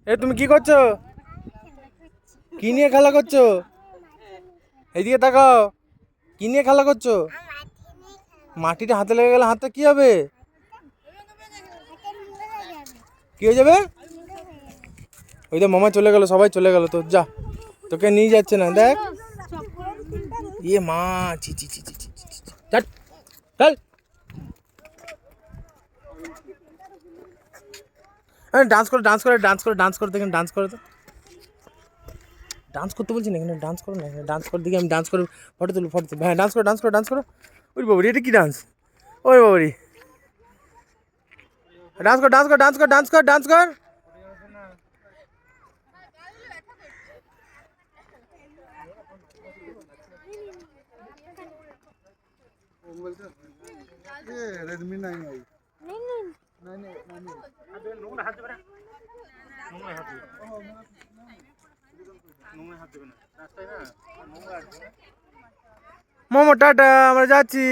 তুমি কি করছো? কি নিয়ে খেলা করছো? এইদিকে তাকাও। কি নিয়ে খেলা করছো? মাটিটা হাতে লেগে গেলে হাতে কি হবে? কি হয়ে যাবে? ওই তো মামা চলে গেল, সবাই চলে গেল, তো যা, তোকে নিয়ে যাচ্ছে না, দেখ। ইয়ে মা, ছি ছি ছি ছি ছি ছি ছি। চল চল। ডান্স করো, ডান্স করে, ডান্স করো, ডান্স করো, দেখেন ডান্স করো তো। ডান্স করতে বলছি না, এখানে ডান্স করো না, এখানে ডান্স করে দেখি, আমি ডান্স করে ফটো তুলো, ফটো তুলো। হ্যাঁ ডান্স করো, ডান্স করো, ডান্স করো। ওই বাবরি, এটা কি ডান্স? ওই বাবরি, ডান্স কর, ডান্স কর, ডান্স কর, ডান্স কর, ডান্স কর। रेडमी 9 आई। মোমো টাটা, আমরা যাচ্ছি।